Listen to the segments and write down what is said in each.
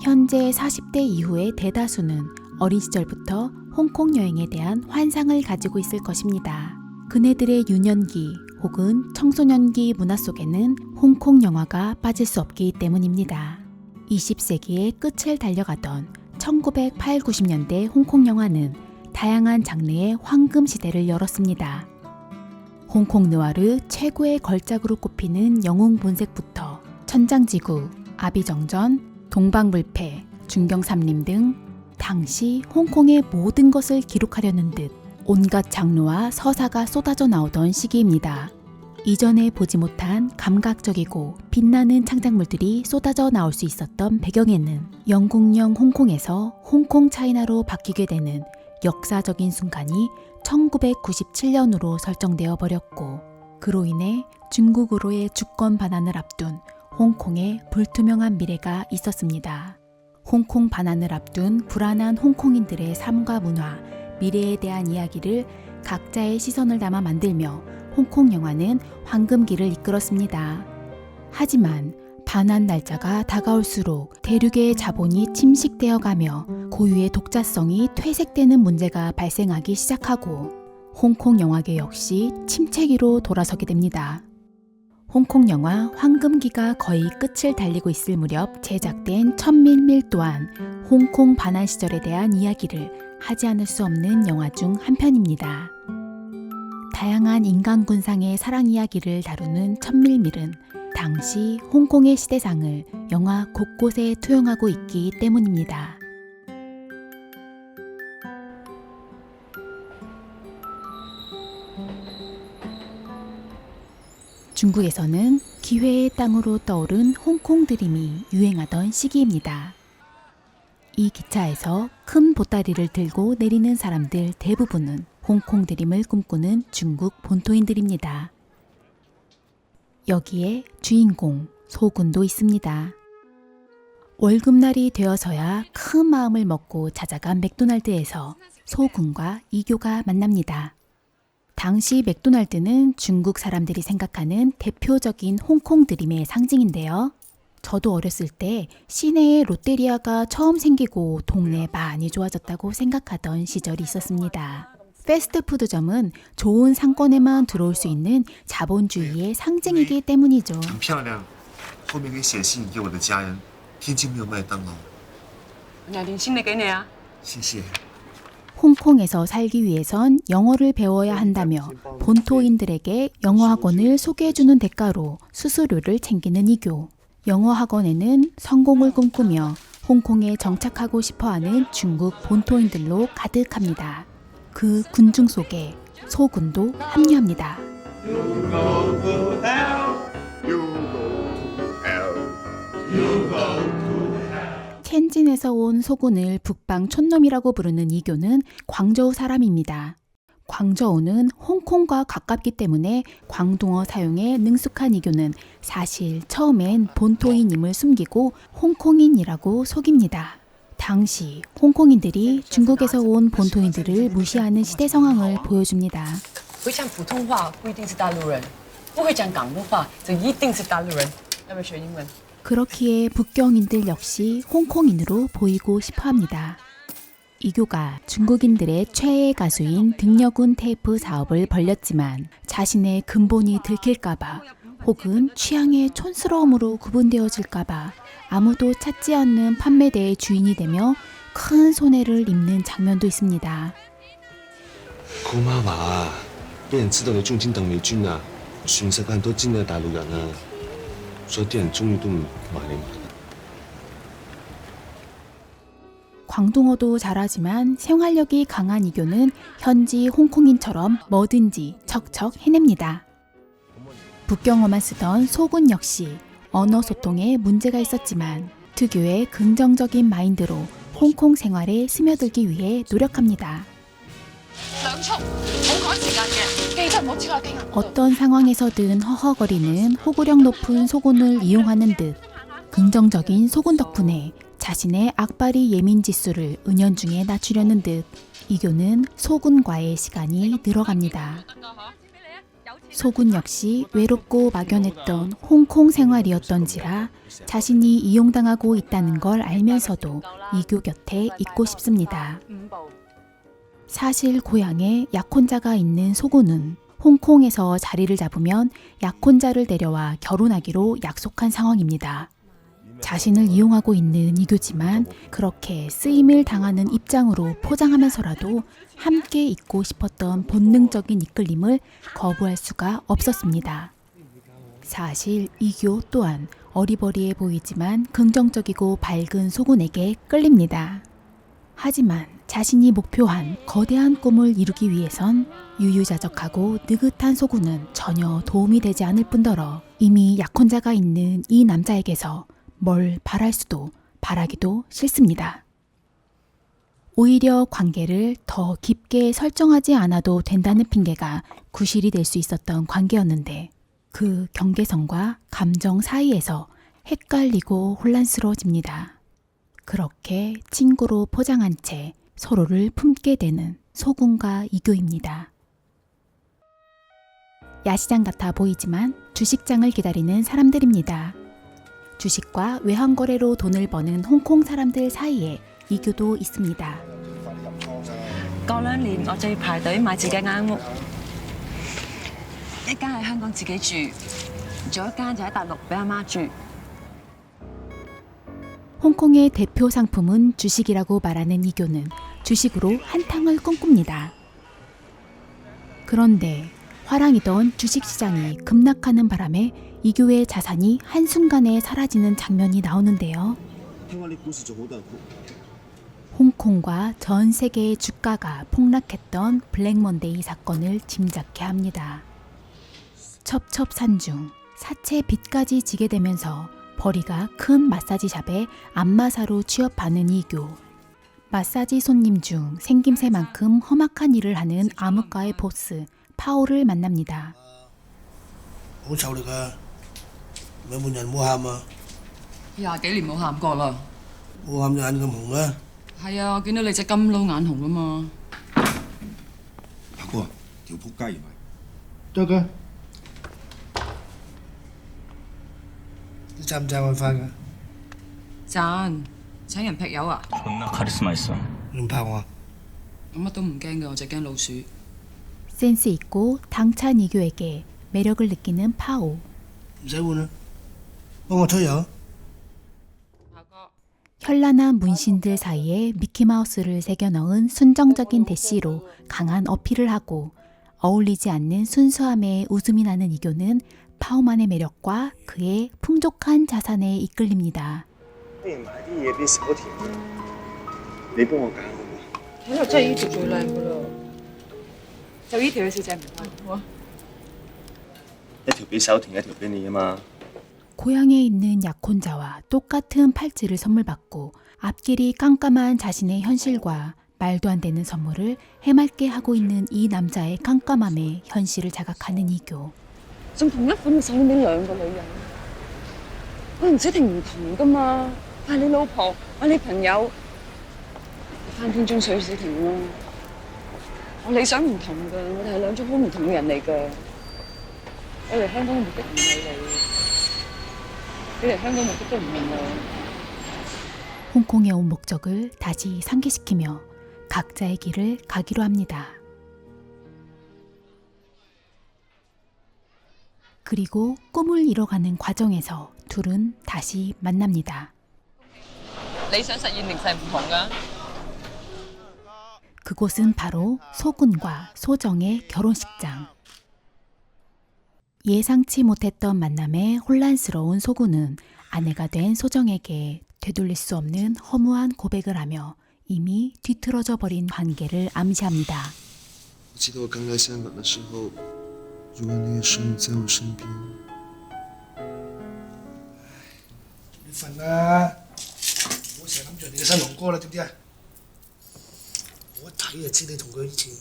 현재 40대 이후의 대다수는 어린 시절부터 홍콩 여행에 대한 환상을 가지고 있을 것입니다. 그네들의 유년기 혹은 청소년기 문화 속에는 홍콩 영화가 빠질 수 없기 때문입니다. 20세기의 끝을 달려가던 1980, 90년대 홍콩 영화는 다양한 장르의 황금 시대를 열었습니다. 홍콩 느와르 최고의 걸작으로 꼽히는 영웅 본색부터 천장지구, 아비정전, 동방불패, 중경삼림 등 당시 홍콩의 모든 것을 기록하려는 듯 온갖 장르와 서사가 쏟아져 나오던 시기입니다. 이전에 보지 못한 감각적이고 빛나는 창작물들이 쏟아져 나올 수 있었던 배경에는 영국령 홍콩에서 홍콩 차이나로 바뀌게 되는 역사적인 순간이 1997년으로 설정되어 버렸고, 그로 인해 중국으로의 주권 반환을 앞둔 홍콩의 불투명한 미래가 있었습니다. 홍콩 반환을 앞둔 불안한 홍콩인들의 삶과 문화, 미래에 대한 이야기를 각자의 시선을 담아 만들며 홍콩 영화는 황금기를 이끌었습니다. 하지만 반환 날짜가 다가올수록 대륙의 자본이 침식되어 가며 고유의 독자성이 퇴색되는 문제가 발생하기 시작하고 홍콩 영화계 역시 침체기로 돌아서게 됩니다. 홍콩 영화 황금기가 거의 끝을 달리고 있을 무렵 제작된 천밀밀 또한 홍콩 반환 시절에 대한 이야기를 하지 않을 수 없는 영화 중 한 편입니다. 다양한 인간군상의 사랑 이야기를 다루는 천밀밀은 당시 홍콩의 시대상을 영화 곳곳에 투영하고 있기 때문입니다. 중국에서는 기회의 땅으로 떠오른 홍콩 드림이 유행하던 시기입니다. 이 기차에서 큰 보따리를 들고 내리는 사람들 대부분은 홍콩 드림을 꿈꾸는 중국 본토인들입니다. 여기에 주인공 소군도 있습니다. 월급날이 되어서야 큰 마음을 먹고 찾아간 맥도날드에서 소군과 이교가 만납니다. 당시 맥도날드는 중국 사람들이 생각하는 대표적인 홍콩 드림의 상징인데요. 저도 어렸을 때 시내에 롯데리아가 처음 생기고 동네 많이 좋아졌다고 생각하던 시절이 있었습니다. 패스트푸드점은 좋은 상권에만 들어올 수 있는 자본주의의 상징이기 때문이죠. 很漂亮，后面可以写信给我的家人。天津没有麦当劳，拿点心嚟给你啊。谢谢。 홍콩에서 살기 위해선 영어를 배워야 한다며 본토인들에게 영어 학원을 소개해주는 대가로 수수료를 챙기는 이교. 영어 학원에는 성공을 꿈꾸며 홍콩에 정착하고 싶어하는 중국 본토인들로 가득합니다. 그 군중 속에 소군도 합류합니다. 텐진에서 온 소군을 북방 촌놈이라고 부르는 이교는 광저우 사람입니다. 광저우는 홍콩과 가깝기 때문에 광동어 사용에 능숙한 이교는 사실 처음엔 본토인임을 숨기고 홍콩인이라고 속입니다. 당시 홍콩인들이 중국에서 온 본토인들을 무시하는 시대 상황을 보여줍니다. 会讲普通话不一定是大陆人，不会讲港普话就一定是大陆人。要不要学英文？ 그렇기에 북경인들 역시 홍콩인으로 보이고 싶어합니다. 이교가 중국인들의 최애 가수인 등려군 테이프 사업을 벌렸지만 자신의 근본이 들킬까봐 혹은 취향의 촌스러움으로 구분되어질까봐 아무도 찾지 않는 판매대의 주인이 되며 큰 손해를 입는 장면도 있습니다. 姑妈話，俾人知道你中錢鄧美娟啊，全世界人都知你係大陸人啊，所以啲人終於都唔買你買。 광동어도 잘하지만 생활력이 강한 이교는 현지 홍콩인처럼 뭐든지 척척 해냅니다. 북경어만 쓰던 소군 역시 언어 소통에 문제가 있었지만 특유의 긍정적인 마인드로 홍콩 생활에 스며들기 위해 노력합니다. 어떤 상황에서든 허허거리는 호구력 높은 소군을 이용하는 듯 긍정적인 소군 덕분에 자신의 악바리 예민 지수를 은연중에 낮추려는 듯 이교는 소군과의 시간이 늘어갑니다. 소군 역시 외롭고 막연했던 홍콩 생활이었던지라 자신이 이용당하고 있다는 걸 알면서도 이교 곁에 있고 싶습니다. 사실 고향에 약혼자가 있는 소군은 홍콩에서 자리를 잡으면 약혼자를 데려와 결혼하기로 약속한 상황입니다. 자신을 이용하고 있는 이교지만 그렇게 쓰임을 당하는 입장으로 포장하면서라도 함께 있고 싶었던 본능적인 이끌림을 거부할 수가 없었습니다. 사실 이교 또한 어리버리해 보이지만 긍정적이고 밝은 소군에게 끌립니다. 하지만 자신이 목표한 거대한 꿈을 이루기 위해선 유유자적하고 느긋한 소군은 전혀 도움이 되지 않을 뿐더러 이미 약혼자가 있는 이 남자에게서 뭘 바랄 수도 바라기도 싫습니다. 오히려 관계를 더 깊게 설정하지 않아도 된다는 핑계가 구실이 될 수 있었던 관계였는데 그 경계선과 감정 사이에서 헷갈리고 혼란스러워집니다. 그렇게 친구로 포장한 채 서로를 품게 되는 소군과 이교입니다. 야시장 같아 보이지만 주식장을 기다리는 사람들입니다. 주식과 외환거래로 돈을 버는 홍콩 사람들 사이에 이교도 있습니다. 過2年我就要排隊買自己間屋，一間喺香港自己住，仲有一間就喺大陸俾阿媽住。 홍콩의 대표 상품은 주식이라고 말하는 이교는 주식으로 한탕을 꿈꿉니다. 그런데 화랑이던 주식시장이 급락하는 바람에 이교의 자산이 한순간에 사라지는 장면이 나오는데요. 홍콩과 전 세계의 주가가 폭락했던 블랙먼데이 사건을 짐작케 합니다. 첩첩산중 사채 빚까지 지게 되면서 벌이가 큰 마사지샵에 안마사로 취업하는 이교. 마사지 손님 중 생김새만큼 험악한 일을 하는 암흑가의 보스 파오를 만납니다. 好臭力㗎，有冇人冇喊啊？ 廿幾年冇喊過啦。冇喊眼咁紅啊！係啊，我見到你隻金撈眼紅啊嘛。阿哥，條撲街原來得㗎。你賺唔賺運飯㗎？賺，請人劈友啊？ 존나 카리스마 있어. 唔怕我。我乜都唔驚嘅，我就驚老鼠。 센스 있고 당찬 이교에게 매력을 느끼는 파오. 唔使換啦，幫我出油。 현란한 문신들 사이에 미키마우스를 새겨 넣은 순정적인 대시로 강한 어필을 하고 어울리지 않는 순수함에 웃음이 나는 이교는 파오만의 매력과 그의 풍족한 자산에 이끌립니다. 不如買啲嘢俾小甜嘅，你幫我揀好唔好？睇落真係呢條最靚噶啦，就呢條小姐唔啱。 一條俾小甜，一條俾你啊嘛。 고향에 있는 약혼자와 똑같은 팔찌를 선물 받고 앞길이 깜깜한 자신의 현실과 말도 안 되는 선물을 해맑게 하고 있는 이 남자의 깜깜함에 현실을 자각하는 이교. 仲同一款嘅手鏈俾兩個女人，我唔使停唔同噶嘛，嗌你老婆，嗌你朋友，翻天中水小甜咯。我理想唔同噶，我哋係兩種好唔同嘅人嚟噶。我嚟香港嘅目的唔係你嚟香港目的都唔係我。 홍콩에 온 목적을 다시 상기시키며 각자의 길을 가기로 합니다. 그리고 꿈을 이뤄가는 과정에서 둘은 다시 만납니다. 理想實現零舍唔同噶。 그곳은 바로 소군과 소정의 결혼식장. 예상치 못했던 만남에 혼란스러운 소군은 아내가 된 소정에게 되돌릴 수 없는 허무한 고백을 하며 이미 뒤틀어져 버린 관계를 암시합니다. 我记得我刚来香港的时候，如果那个时候你在我身边，你瞓啦，唔好成日諗住人哋嘅新郎哥啦，知唔知啊？我一睇就知你同佢以前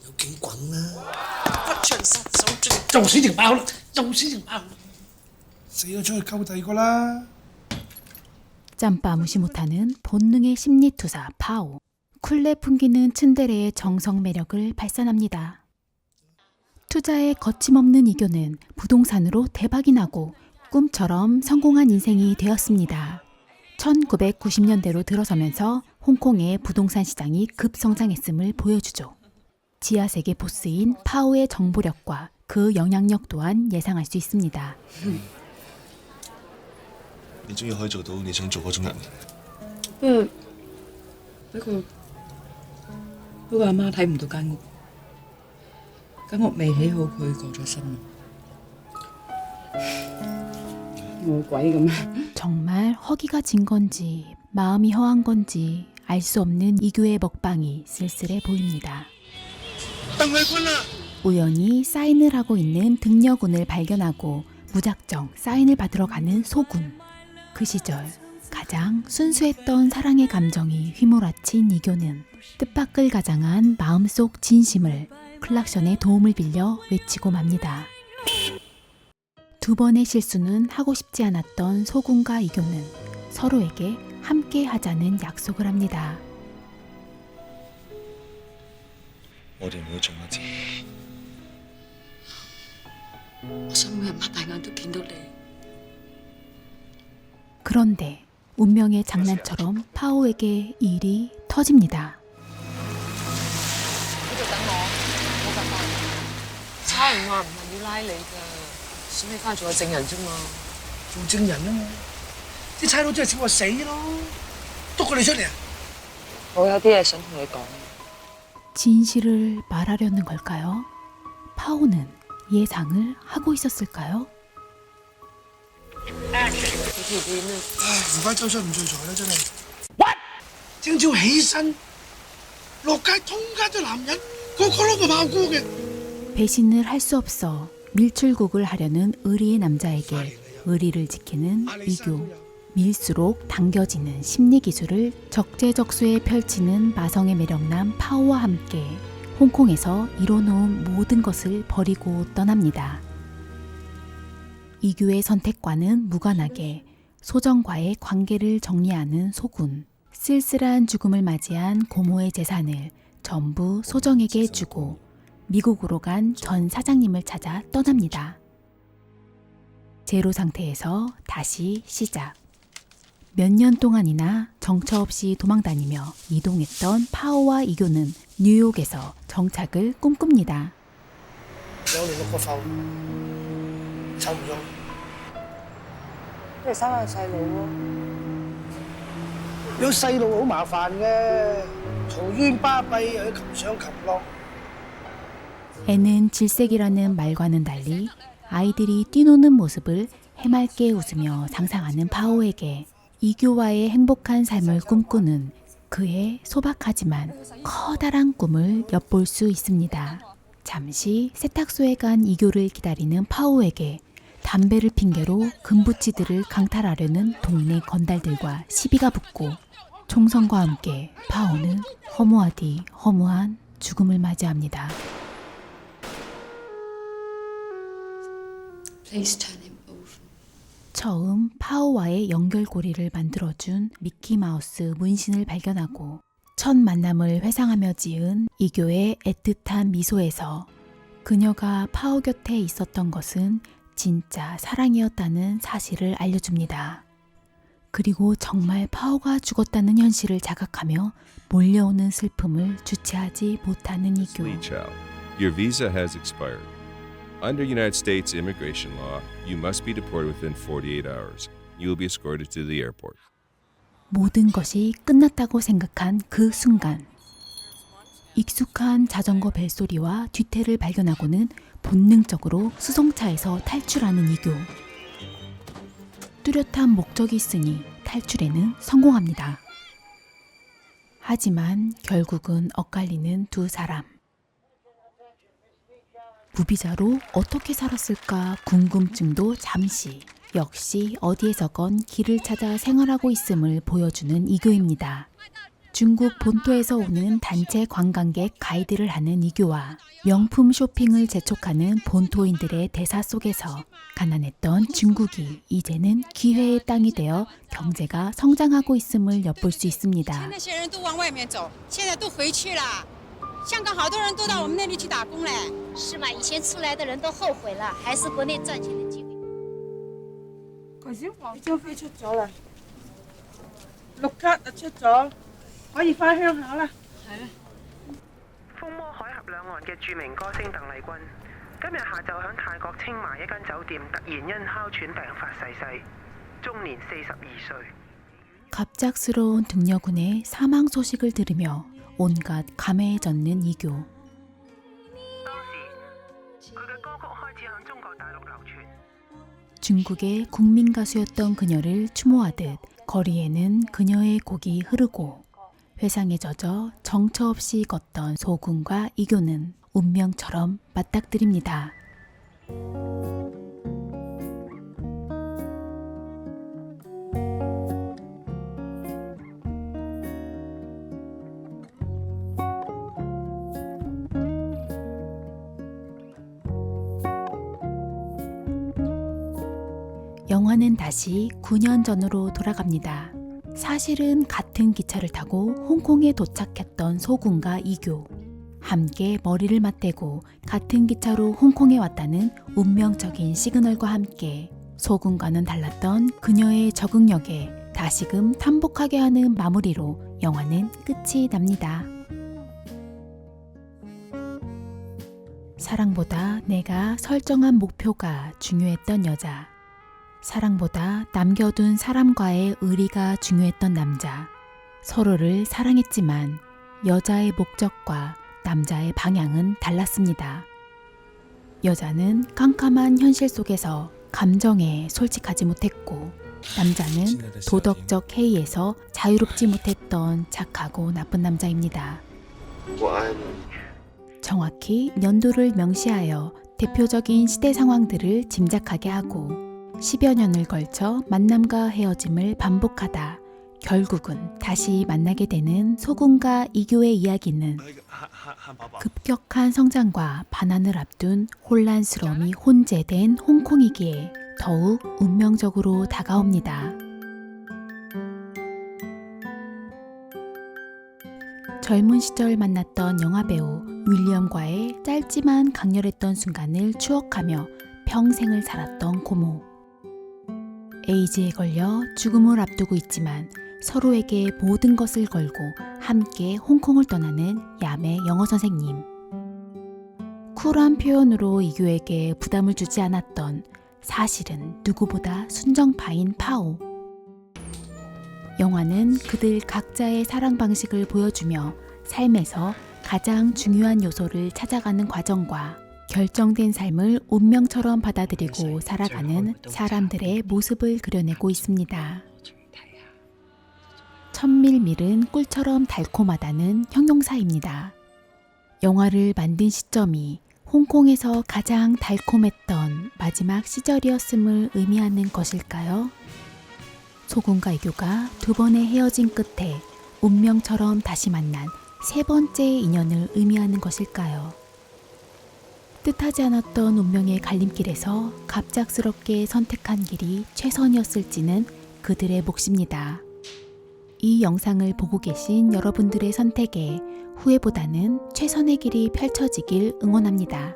有景滾啦。不長殺手做死情爆啦，做死情爆啦，死咗出去溝第二個啦。 짬바 무시 못하는 본능의 심리투사 파오. 쿨레 풍기는 츤데레의 정성 매력을 발산합니다. 투자에 거침없는 이교는 부동산으로 대박이 나고 꿈처럼 성공한 인생이 되었습니다. 1990년대로 들어서면서 홍콩의 부동산 시장이 급성장했음을 보여주죠. 지하세계 보스인 파오의 정보력과 그 영향력 또한 예상할 수 있습니다. 你終於可以做到你想做嗰種人。不過阿媽睇唔到間屋，間屋未起好，佢過咗身啦。冇鬼咁咩？ 정말 허기가 진 건지 마음이 허한 건지 알 수 없는 이교의 먹방이 쓸쓸해 보입니다. 우연히 사인을 하고 있는 등려군을 발견하고 무작정 사인을 받으러 가는 소군. 그 시절 가장 순수했던 사랑의 감정이 휘몰아친 이교는 뜻밖을 가장한 마음속 진심을 클락션의 도움을 빌려 외치고 맙니다. 두 번의 실수는 하고 싶지 않았던 소군과 이교는 서로에게 함께 하자는 약속을 합니다. 我哋唔好做一次。我想每日擘大眼都見到你。 그런데 운명의 장난처럼 파오에게 일이 터집니다. 喺度等我，冇咁快。差人話唔係要拉你㗎，選你翻做個證人啫嘛。做證人啊嘛，啲差佬真係笑我死咯，捉佢哋出嚟啊！我有啲嘢想同你講。 진실을 말하려는 걸까요? 파오는 예상을 하고 있었을까요? 你條片啊，唔怪周身唔聚財啦，真係。聽朝起身落街，通街都男人，個個攞個炮菇嘅。 배신을 할 수 없어 밀출국을 하려는 의리의 남자에게 의리를 지키는 이교. 밀수록 당겨지는 심리기술을 적재적소에 펼치는 마성의 매력남 파오와 함께 홍콩에서 이뤄놓은 모든 것을 버리고 떠납니다. 이교의 선택과는 무관하게 소정과의 관계를 정리하는 소군. 쓸쓸한 죽음을 맞이한 고모의 재산을 전부 소정에게 주고 미국으로 간 전 사장님을 찾아 떠납니다. 제로 상태에서 다시 시작. 몇 년 동안이나 정처 없이 도망다니며 이동했던 파오와 이교는 뉴욕에서 정착을 꿈꿉니다. 2年6個埠，湊唔到。不如生下細路咯。有細路好麻煩嘅，嘈冤巴閉又要擒上擒落。 애는 질색이라는 말과는 달리 아이들이 뛰노는 모습을 해맑게 웃으며 상상하는 파오에게 이교와의 행복한 삶을 꿈꾸는 그의 소박하지만 커다란 꿈을 엿볼 수 있습니다. 잠시 세탁소에 간 이교를 기다리는 파오에게 담배를 핑계로 금부치들을 강탈하려는 동네 건달들과 시비가 붙고 총성과 함께 파오는 허무하디 허무한 죽음을 맞이합니다. Please turn him over. 처음 파오와의 연결고리를 만들어준 미키마우스 문신을 발견하고 첫 만남을 회상하며 지은 이교의 애틋한 미소에서 그녀가 파오 곁에 있었던 것은 진짜 사랑이었다는 사실을 알려줍니다. 그리고 정말 파오가 죽었다는 현실을 자각하며 몰려오는 슬픔을 주체하지 못하는 이교. Lee Chow, your visa has expired. Under United States immigration law, you must be deported within 48 hours. You will be escorted to the airport. 모든 것이 끝났다고 생각한 그 순간 익숙한 자전거 벨소리와 뒤태를 발견하고는 본능적으로 수송차에서 탈출하는 이교. 뚜렷한 목적이 있으니 탈출에는 성공합니다. 하지만 결국은 엇갈리는 두 사람. 무비자로 어떻게 살았을까 궁금증도 잠시. 역시 어디에서건 길을 찾아 생활하고 있음을 보여주는 이교입니다. 중국 본토에서 오는 단체 관광객 가이드를 하는 이교와 명품 쇼핑을 재촉하는 본토인들의 대사 속에서 가난했던 중국이 이제는 기회의 땅이 되어 경제가 성장하고 있음을 엿볼 수 있습니다. 香港好多人都到我们那里去打工嘞。是吗？以前出来的人都后悔了，还是国内赚钱的机会。頭先黃張飛出咗啦，綠卡就出咗，可以翻鄉下啦。係啊。風魔海峽兩岸嘅著名歌星鄧麗君，今日下晝響泰國清邁一間酒店突然因哮喘病發逝世，終年42歲。 갑작스러운 등려군의 사망 소식을 들으며 온갖 감회에 젖는 이교. 중국의 국민 가수였던 그녀를 추모하듯 거리에는 그녀의 곡이 흐르고 회상에 젖어 정처 없이 걷던 소군과 이교는 운명처럼 맞닥뜨립니다. 영화는 다시 9년 전으로 돌아갑니다. 사실은 같은 기차를 타고 홍콩에 도착했던 소군과 이교. 함께 머리를 맞대고 같은 기차로 홍콩에 왔다는 운명적인 시그널과 함께 소군과는 달랐던 그녀의 적응력에 다시금 탄복하게 하는 마무리로 영화는 끝이 납니다. 사랑보다 내가 설정한 목표가 중요했던 여자. 사랑보다 남겨둔 사람과의 의리가 중요했던 남자. 서로를 사랑했지만 여자의 목적과 남자의 방향은 달랐습니다. 여자는 깜깜한 현실 속에서 감정에 솔직하지 못했고 남자는 도덕적 해이에서 자유롭지 못했던 착하고 나쁜 남자입니다. 정확히 연도를 명시하여 대표적인 시대 상황들을 짐작하게 하고 10여 년을 걸쳐 만남과 헤어짐을 반복하다 결국은 다시 만나게 되는 소군과 이교의 이야기는 급격한 성장과 반환을 앞둔 혼란스러움이 혼재된 홍콩이기에 더욱 운명적으로 다가옵니다. 젊은 시절 만났던 영화배우 윌리엄과의 짧지만 강렬했던 순간을 추억하며 평생을 살았던 고모. 에이즈에 걸려 죽음을 앞두고 있지만 서로에게 모든 것을 걸고 함께 홍콩을 떠나는 야매 영어 선생님. 쿨한 표현으로 이교에게 부담을 주지 않았던 사실은 누구보다 순정파인 파오. 영화는 그들 각자의 사랑 방식을 보여주며 삶에서 가장 중요한 요소를 찾아가는 과정과 결정된 삶을 운명처럼 받아들이고 살아가는 사람들의 모습을 그려내고 있습니다. 천밀밀은 꿀처럼 달콤하다는 형용사입니다. 영화를 만든 시점이 홍콩에서 가장 달콤했던 마지막 시절이었음을 의미하는 것일까요? 소군과 이교가 두 번의 헤어짐 끝에 운명처럼 다시 만난 세 번째 인연을 의미하는 것일까요? 뜻하지 않았던 운명의 갈림길에서 갑작스럽게 선택한 길이 최선이었을지는 그들의 몫입니다. 이 영상을 보고 계신 여러분들의 선택에 후회보다는 최선의 길이 펼쳐지길 응원합니다.